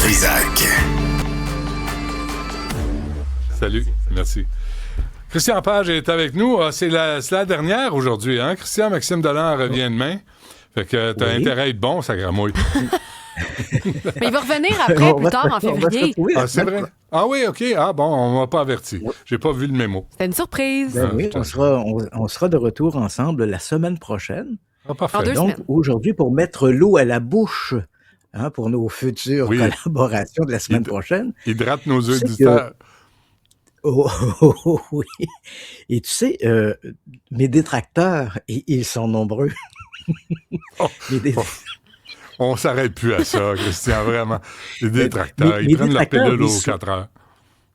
Trizac. Salut, merci. Christian Page est avec nous. C'est la dernière aujourd'hui, hein? Christian, Maxime Delan revient demain. Fait que t'as intérêt à être bon, ça gramouille. Mais il va revenir après, plus tard, en février. Ah, c'est vrai? Ah oui, OK. Ah bon, on m'a pas averti. J'ai pas vu le mémo. C'était une surprise. Ben oui, on sera de retour ensemble la semaine prochaine. Ah, parfait. En 2 Donc, semaines. aujourd'hui, pour mettre l'eau à la bouche, hein, pour nos futures collaborations de la semaine prochaine. Hydrate nos auditeurs. Oui. Et tu sais, mes détracteurs, ils sont nombreux. On s'arrête plus à ça, Christian, vraiment. Les détracteurs, ils prennent leur pilule aux 4 heures.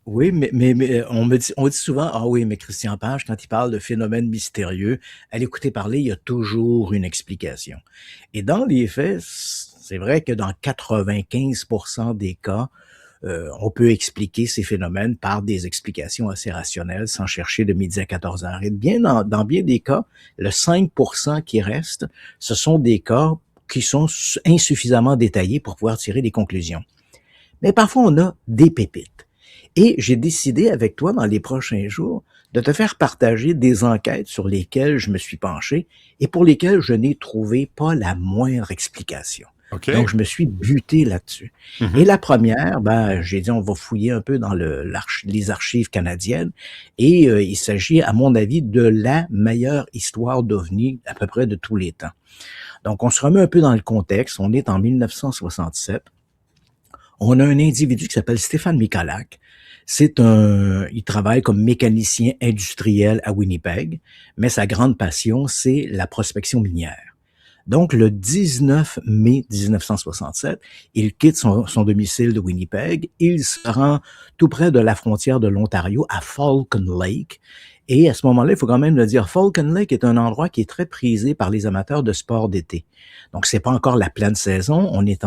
Oui, mais on dit souvent, ah oui, mais Christian Page, quand il parle de phénomènes mystérieux, à l'écouter parler, il y a toujours une explication. Et dans les faits, c'est vrai que dans 95% des cas, on peut expliquer ces phénomènes par des explications assez rationnelles sans chercher de midi à 14 heures. Et bien dans bien des cas, le 5% qui reste, ce sont des cas qui sont insuffisamment détaillés pour pouvoir tirer des conclusions. Mais parfois, on a des pépites. Et j'ai décidé avec toi dans les prochains jours de te faire partager des enquêtes sur lesquelles je me suis penché et pour lesquelles je n'ai trouvé pas la moindre explication. Okay. Donc, je me suis buté là-dessus. Mm-hmm. Et la première, j'ai dit, on va fouiller un peu dans les archives canadiennes. Et il s'agit, à mon avis, de la meilleure histoire d'OVNI à peu près de tous les temps. Donc, on se remet un peu dans le contexte. On est en 1967. On a un individu qui s'appelle Stéphane Michalak. Il travaille comme mécanicien industriel à Winnipeg, mais sa grande passion, c'est la prospection minière. Donc, le 19 mai 1967, il quitte son domicile de Winnipeg. Il se rend tout près de la frontière de l'Ontario, à Falcon Lake. Et à ce moment-là, il faut quand même le dire, Falcon Lake est un endroit qui est très prisé par les amateurs de sport d'été. Donc, c'est pas encore la pleine saison, on est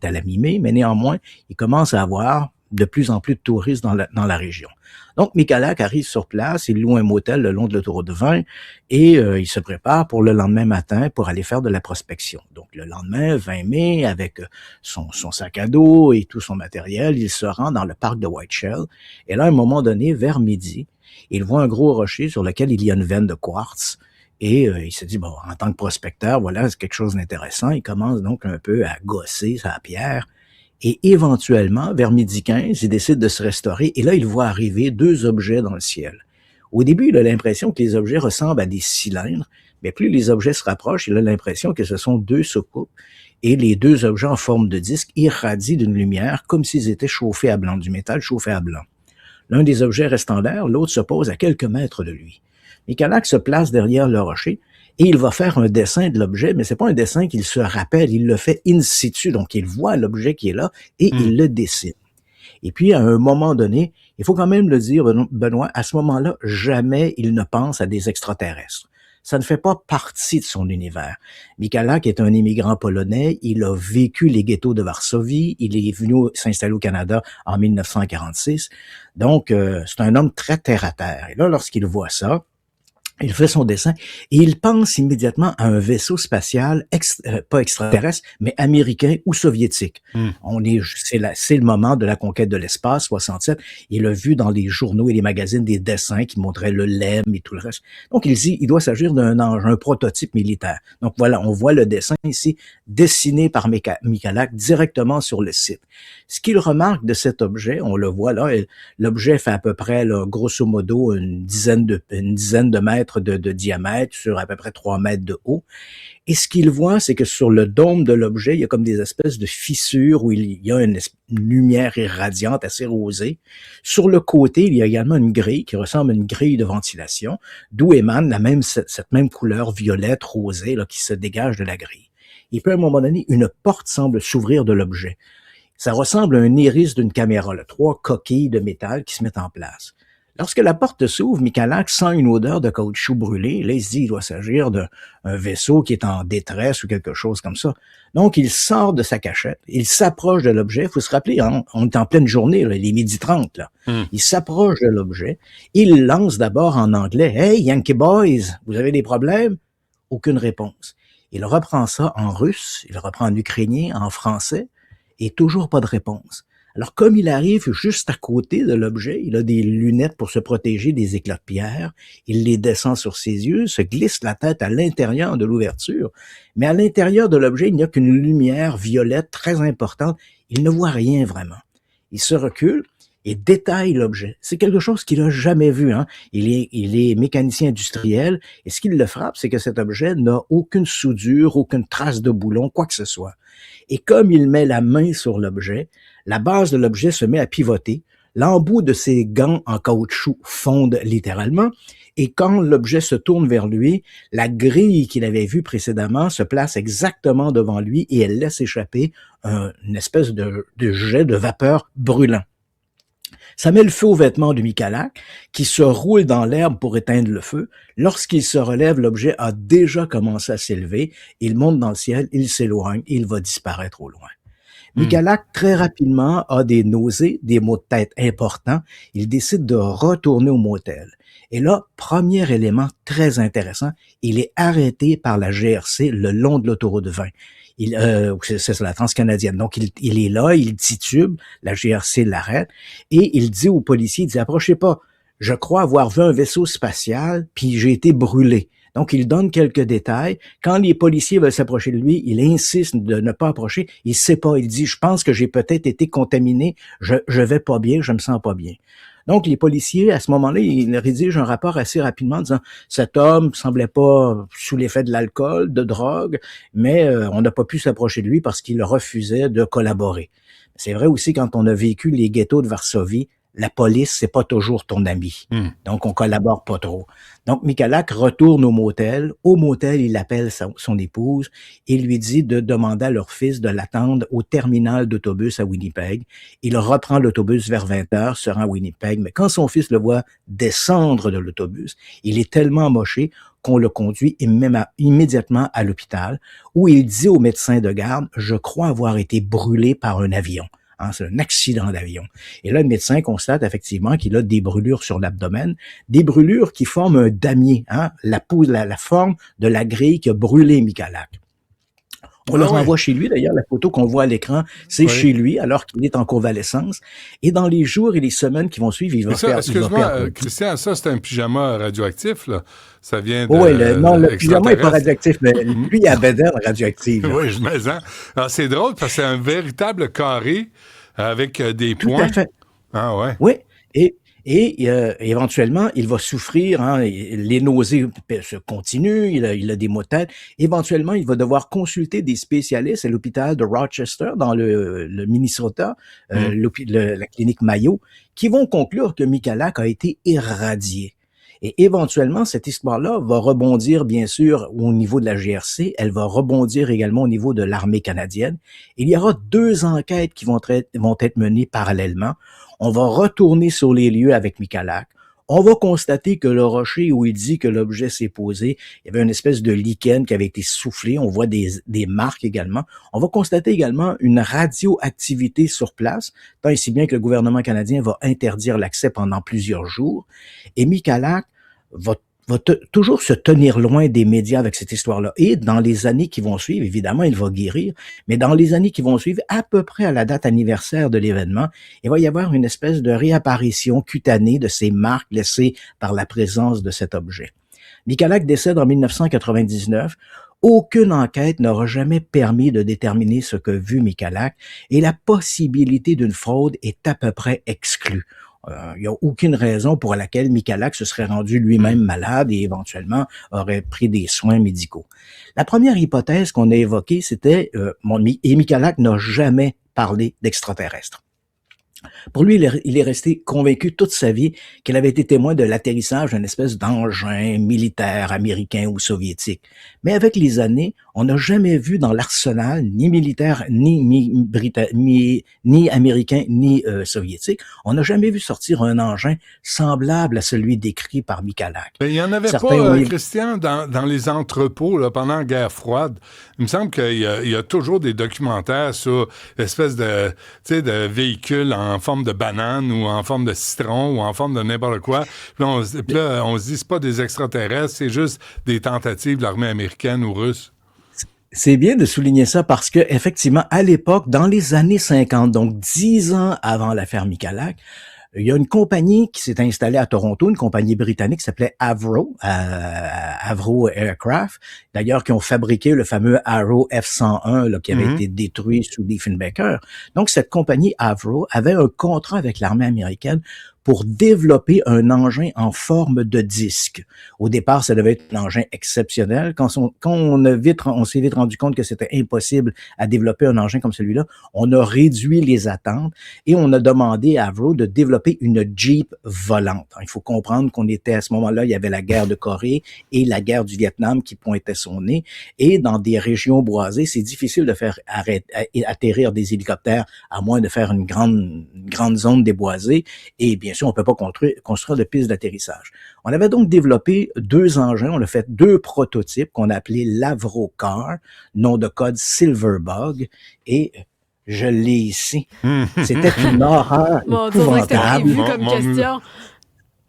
à la mi-mai, mais néanmoins, il commence à avoir de plus en plus de touristes dans la région. Donc, Michalak arrive sur place, il loue un motel le long de l'autoroute 20 et il se prépare pour le lendemain matin pour aller faire de la prospection. Donc, le lendemain, 20 mai, avec son sac à dos et tout son matériel, il se rend dans le parc de Whiteshell. Et là, à un moment donné, vers midi, il voit un gros rocher sur lequel il y a une veine de quartz. Et il se dit, bon, en tant que prospecteur, voilà, c'est quelque chose d'intéressant. Il commence donc un peu à gosser sa pierre. Et éventuellement, vers 12h15, il décide de se restaurer. Et là, il voit arriver 2 objets dans le ciel. Au début, il a l'impression que les objets ressemblent à des cylindres. Mais plus les objets se rapprochent, il a l'impression que ce sont 2 soucoupes. Et les 2 objets en forme de disque irradient d'une lumière comme s'ils étaient chauffés à blanc, du métal chauffé à blanc. L'un des objets reste en l'air, l'autre se pose à quelques mètres de lui. Michalak se place derrière le rocher et il va faire un dessin de l'objet, mais c'est pas un dessin qu'il se rappelle, il le fait in situ, donc il voit l'objet qui est là et il le dessine. Et puis, à un moment donné, il faut quand même le dire, Benoît, à ce moment-là, jamais il ne pense à des extraterrestres. Ça ne fait pas partie de son univers. Michalak est un immigrant polonais, il a vécu les ghettos de Varsovie, il est venu s'installer au Canada en 1946, donc c'est un homme très terre-à-terre. Et là, lorsqu'il voit ça, il fait son dessin et il pense immédiatement à un vaisseau spatial, pas extraterrestre, mais américain ou soviétique. C'est le moment de la conquête de l'espace, 67. Il a vu dans les journaux et les magazines des dessins qui montraient le LEM et tout le reste. Donc, il dit, il doit s'agir d'un ange, un prototype militaire. Donc, voilà, on voit le dessin ici, dessiné par Michalak directement sur le site. Ce qu'il remarque de cet objet, on le voit là, l'objet fait à peu près, là, grosso modo, une dizaine de mètres de diamètre sur à peu près 3 mètres de haut. Et ce qu'il voit, c'est que sur le dôme de l'objet, il y a comme des espèces de fissures où il y a une lumière irradiante assez rosée. Sur le côté, il y a également une grille qui ressemble à une grille de ventilation, d'où émane cette même couleur violette rosée là, qui se dégage de la grille. Et puis à un moment donné, une porte semble s'ouvrir de l'objet. Ça ressemble à un iris d'une caméra, là, 3 coquilles de métal qui se mettent en place. Lorsque la porte s'ouvre, Michalak sent une odeur de caoutchouc brûlé. Là, il se dit, il doit s'agir d'un vaisseau qui est en détresse ou quelque chose comme ça. Donc, il sort de sa cachette, il s'approche de l'objet. Il faut se rappeler, hein, on est en pleine journée, là, il est 12h30. Là. Il s'approche de l'objet. Il lance d'abord en anglais, « Hey, Yankee Boys, vous avez des problèmes? » Aucune réponse. Il reprend ça en russe, il reprend en ukrainien, en français. et toujours pas de réponse. Alors, comme il arrive juste à côté de l'objet, il a des lunettes pour se protéger des éclats de pierre, il les descend sur ses yeux, se glisse la tête à l'intérieur de l'ouverture, mais à l'intérieur de l'objet, il n'y a qu'une lumière violette très importante, il ne voit rien vraiment. Il se recule et détaille l'objet. C'est quelque chose qu'il n'a jamais vu. Hein. Il est mécanicien industriel et ce qui le frappe, c'est que cet objet n'a aucune soudure, aucune trace de boulon, quoi que ce soit. Et comme il met la main sur l'objet, la base de l'objet se met à pivoter, l'embout de ses gants en caoutchouc fonde littéralement, et quand l'objet se tourne vers lui, la grille qu'il avait vue précédemment se place exactement devant lui et elle laisse échapper une espèce de jet de vapeur brûlant. Ça met le feu aux vêtements de Michalak, qui se roule dans l'herbe pour éteindre le feu. Lorsqu'il se relève, l'objet a déjà commencé à s'élever. Il monte dans le ciel, il s'éloigne, il va disparaître au loin. Michalak, très rapidement, a des nausées, des maux de tête importants. Il décide de retourner au motel. Et là, premier élément très intéressant, il est arrêté par la GRC le long de l'autoroute 20. C'est la transcanadienne. Donc, il est là, il titube, la GRC l'arrête, et il dit aux policiers, il dit, approchez pas, je crois avoir vu un vaisseau spatial, puis j'ai été brûlé. Donc, il donne quelques détails. Quand les policiers veulent s'approcher de lui, il insiste de ne pas approcher. Il sait pas, il dit, je pense que j'ai peut-être été contaminé, je vais pas bien, je me sens pas bien. Donc, les policiers, à ce moment-là, ils rédigent un rapport assez rapidement en disant « Cet homme semblait pas sous l'effet de l'alcool, de drogue, mais on n'a pas pu s'approcher de lui parce qu'il refusait de collaborer. » C'est vrai aussi quand on a vécu les ghettos de Varsovie, la police, c'est pas toujours ton ami. Donc, on collabore pas trop. Donc, Michalak retourne au motel. Au motel, il appelle son épouse et lui dit de demander à leur fils de l'attendre au terminal d'autobus à Winnipeg. Il reprend l'autobus vers 20h, se rend à Winnipeg, mais quand son fils le voit descendre de l'autobus, il est tellement amoché qu'on le conduit immédiatement à l'hôpital, où il dit au médecin de garde « Je crois avoir été brûlé par un avion ». Hein, c'est un accident d'avion. Et là, le médecin constate effectivement qu'il a des brûlures sur l'abdomen, des brûlures qui forment un damier, hein, la forme de la grille qui a brûlé Michalak. On le renvoie chez lui, d'ailleurs, la photo qu'on voit à l'écran, c'est chez lui, alors qu'il est en convalescence. Et dans les jours et les semaines qui vont suivre, il va faire... Excuse-moi, Christian, ça, c'est un pyjama radioactif, là. Ça vient de... Oui, le pyjama n'est pas radioactif, mais lui, il a bedaine radioactive. Oui, je me sens. Alors, c'est drôle, parce que c'est un véritable carré avec des points. Tout à fait. Ah ouais. Oui, et éventuellement, il va souffrir, hein, les nausées se continuent, il a des maux de tête. Éventuellement, il va devoir consulter des spécialistes à l'hôpital de Rochester, dans le Minnesota, la clinique Mayo, qui vont conclure que Michalak a été irradié. Et éventuellement, cette histoire-là va rebondir, bien sûr, au niveau de la GRC. Elle va rebondir également au niveau de l'armée canadienne. Il y aura 2 enquêtes qui vont être menées parallèlement. On va retourner sur les lieux avec Michalak. On va constater que le rocher où il dit que l'objet s'est posé, il y avait une espèce de lichen qui avait été soufflé. On voit des marques également. On va constater également une radioactivité sur place, tant et si bien que le gouvernement canadien va interdire l'accès pendant plusieurs jours. Et Michalak va toujours se tenir loin des médias avec cette histoire-là. Et dans les années qui vont suivre, évidemment, il va guérir, mais dans les années qui vont suivre, à peu près à la date anniversaire de l'événement, il va y avoir une espèce de réapparition cutanée de ces marques laissées par la présence de cet objet. Michalak décède en 1999. Aucune enquête n'aura jamais permis de déterminer ce que vu Michalak et la possibilité d'une fraude est à peu près exclue. Il n'y a aucune raison pour laquelle Michalak se serait rendu lui-même malade et éventuellement aurait pris des soins médicaux. La première hypothèse qu'on a évoquée, c'était et Michalak n'a jamais parlé d'extraterrestres. Pour lui, il est resté convaincu toute sa vie qu'il avait été témoin de l'atterrissage d'une espèce d'engin militaire américain ou soviétique. Mais avec les années, on n'a jamais vu dans l'arsenal, ni militaire, ni américain, ni soviétique, on n'a jamais vu sortir un engin semblable à celui décrit par Michalak. Il n'y en avait pas, Christian, dans les entrepôts là, pendant la guerre froide. Il me semble qu'il y a toujours des documentaires sur l'espèce de véhicule en forme de banane ou en forme de citron ou en forme de n'importe quoi. Puis là, on se dit, c'est pas des extraterrestres, c'est juste des tentatives de l'armée américaine ou russe. C'est bien de souligner ça parce que effectivement, à l'époque, dans les années 50, donc 10 ans avant l'affaire Michalak, il y a une compagnie qui s'est installée à Toronto, une compagnie britannique qui s'appelait Avro Aircraft, d'ailleurs qui ont fabriqué le fameux Arrow F-101 là, qui avait été détruit sous Diefenbaker. Donc cette compagnie Avro avait un contrat avec l'armée américaine pour développer un engin en forme de disque. Au départ, ça devait être un engin exceptionnel. Quand on s'est vite rendu compte que c'était impossible à développer un engin comme celui-là, on a réduit les attentes et on a demandé à Avro de développer une Jeep volante. Il faut comprendre qu'on était à ce moment-là, il y avait la guerre de Corée et la guerre du Vietnam qui pointaient son nez. Et dans des régions boisées, c'est difficile de faire atterrir des hélicoptères à moins de faire une grande zone déboisée. Et bien sûr, on ne peut pas construire de piste d'atterrissage. On avait donc développé 2 engins, on a fait 2 prototypes qu'on a appelés l'Avrocar, nom de code Silverbug, et je l'ai ici. C'était une horreur épouvantable.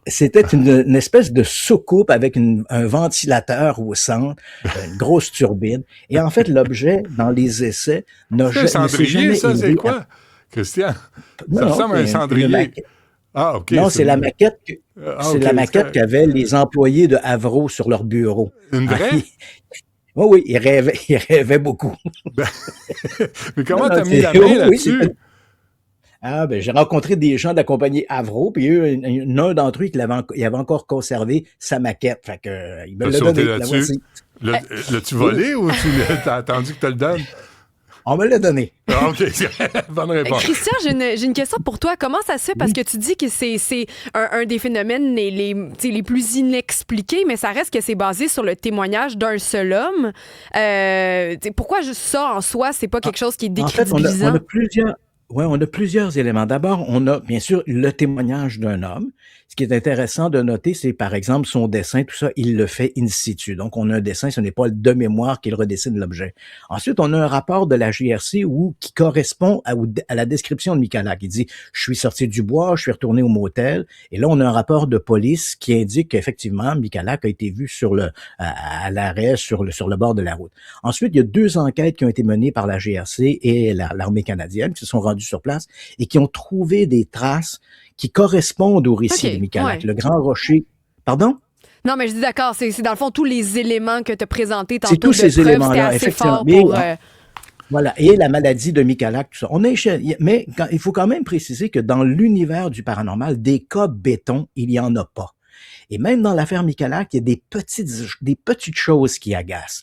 C'était une espèce de soucoupe avec un ventilateur au centre, une grosse turbine. Et en fait, l'objet, dans les essais, ne s'est jamais ça, c'est quoi, Christian? Ça ressemble à un cendrier. Ah, OK. Non, c'est la maquette la maquette qu'avaient les employés de Avro sur leur bureau. Une vraie? Oui, ils rêvaient beaucoup. Mais comment t'as mis la main là-dessus? J'ai rencontré des gens de la compagnie Avro, puis un d'entre eux, il avait encore conservé sa maquette. Fait que, il me l'a donné. L'as-tu volé ou t'as attendu que tu le donnes? On me l'a donné. OK, bonne réponse. Christian, j'ai une question pour toi. Comment ça se fait? Parce que tu dis que c'est un des phénomènes les plus inexpliqués, mais ça reste que c'est basé sur le témoignage d'un seul homme. Pourquoi juste ça, en soi, c'est pas quelque chose qui est décrédibilisant? En fait, on a plusieurs éléments. D'abord, on a bien sûr le témoignage d'un homme. Ce qui est intéressant de noter, c'est par exemple son dessin, tout ça, il le fait in situ. Donc, on a un dessin, ce n'est pas de mémoire qu'il redessine l'objet. Ensuite, on a un rapport de la GRC qui correspond à la description de Michalak. Il dit, je suis sorti du bois, je suis retourné au motel. Et là, on a un rapport de police qui indique qu'effectivement, Michalak a été vu à l'arrêt sur le bord de la route. Ensuite, il y a 2 enquêtes qui ont été menées par la GRC et l'armée canadienne qui se sont rendues sur place et qui ont trouvé des traces qui correspondent au récit de Michalak. Ouais. Le Grand Rocher... Pardon? Non, mais je dis d'accord, c'est dans le fond tous les éléments que tu as présentés tantôt. C'est tous ces éléments-là, effectivement. Voilà, et la maladie de Michalak, tout ça. Mais il faut quand même préciser que dans l'univers du paranormal, des cas béton, il n'y en a pas. Et même dans l'affaire Michalak, il y a des petites choses qui agacent.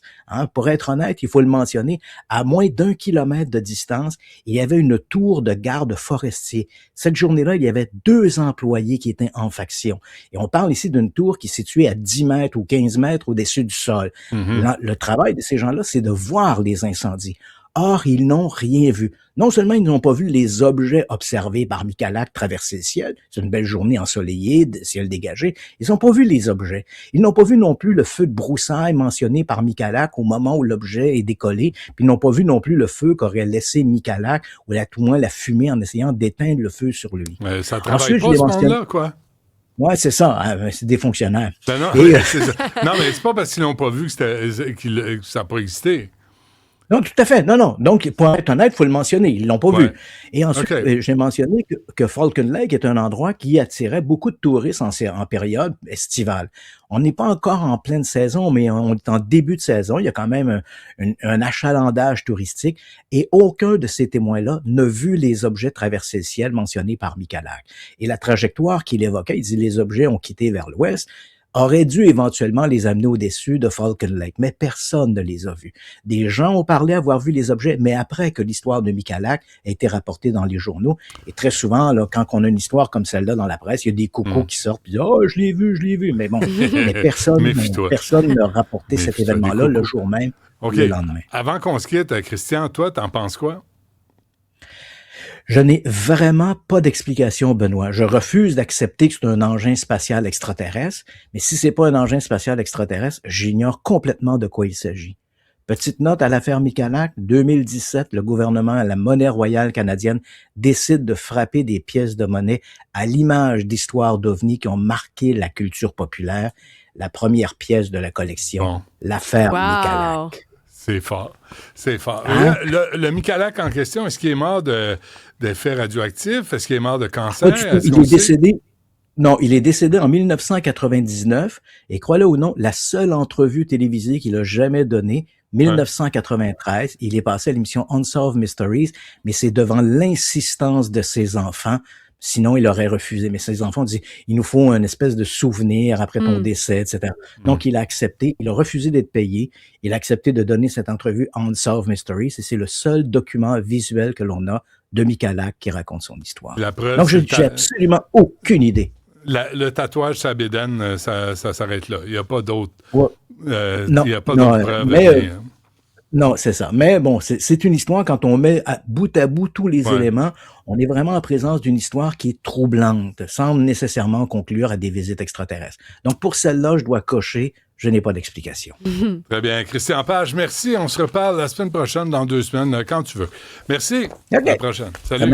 Pour être honnête, il faut le mentionner, à moins d'1 kilomètre de distance, il y avait une tour de garde forestier. Cette journée-là, il y avait 2 employés qui étaient en faction. Et on parle ici d'une tour qui est située à 10 mètres ou 15 mètres au-dessus du sol. Le travail de ces gens-là, c'est de voir les incendies. Or, ils n'ont rien vu. Non seulement ils n'ont pas vu les objets observés par Michalak traverser le ciel, c'est une belle journée ensoleillée, ciel dégagé, ils n'ont pas vu les objets. Ils n'ont pas vu non plus le feu de broussailles mentionné par Michalak au moment où l'objet est décollé, puis ils n'ont pas vu non plus le feu qu'aurait laissé Michalak, ou à tout moins la fumée en essayant d'éteindre le feu sur lui. Ça travaille pas ce monde-là, quoi. Ouais, c'est ça. C'est des fonctionnaires. Non, c'est ça. Non, mais c'est pas parce qu'ils n'ont pas vu que ça n'a pas existé. Non, tout à fait. Non. Donc, pour être honnête, il faut le mentionner. Ils l'ont pas vu. Et ensuite, j'ai mentionné que Falcon Lake est un endroit qui attirait beaucoup de touristes en période estivale. On n'est pas encore en pleine saison, mais on est en début de saison. Il y a quand même un achalandage touristique et aucun de ces témoins-là n'a vu les objets traverser le ciel mentionnés par Michalak. Et la trajectoire qu'il évoquait, il dit les objets ont quitté vers l'ouest, aurait dû éventuellement les amener au-dessus de Falcon Lake, mais personne ne les a vus. Des gens ont parlé avoir vu les objets, mais après que l'histoire de Michalak a été rapportée dans les journaux, et très souvent, là, quand on a une histoire comme celle-là dans la presse, il y a des cocos qui sortent et disent « Oh, je l'ai vu », mais bon, mais personne n'a rapporté cet événement-là le jour même ou le lendemain. Avant qu'on se quitte, Christian, toi, t'en penses quoi? Je n'ai vraiment pas d'explication, Benoît. Je refuse d'accepter que c'est un engin spatial extraterrestre, mais si c'est pas un engin spatial extraterrestre, j'ignore complètement de quoi il s'agit. Petite note à l'affaire Michalak, 2017, le gouvernement, la monnaie royale canadienne, décide de frapper des pièces de monnaie à l'image d'histoires d'ovnis qui ont marqué la culture populaire. La première pièce de la collection, l'affaire Michalak. C'est fort. C'est fort. Hein? Le Michalak en question, est-ce qu'il est mort d'effets radioactifs? Est-ce qu'il est mort de cancer? Pas du tout. Il est décédé. Non, il est décédé en 1999 et crois-le ou non, la seule entrevue télévisée qu'il a jamais donnée, 1993, il est passé à l'émission Unsolved Mysteries, mais c'est devant l'insistance de ses enfants. Sinon, il aurait refusé. Mais ses enfants disaient, il nous faut une espèce de souvenir après ton décès, etc. Donc, il a accepté. Il a refusé d'être payé. Il a accepté de donner cette entrevue Unsolved Mysteries et c'est le seul document visuel que l'on a de Michalak qui raconte son histoire. La preuve, donc, j'ai absolument aucune idée. Le tatouage sur la bédaine, ça s'arrête là. Il n'y a pas d'autres. Ouais. Il n'y a pas d'autres preuves. Non, c'est ça. Mais bon, c'est une histoire, quand on met à bout tous les éléments, on est vraiment en présence d'une histoire qui est troublante, sans nécessairement conclure à des visites extraterrestres. Donc, pour celle-là, je dois cocher, je n'ai pas d'explication. Très bien. Christian Page, merci. On se reparle la semaine prochaine, dans 2 semaines, quand tu veux. Merci. Okay. À la prochaine. Salut.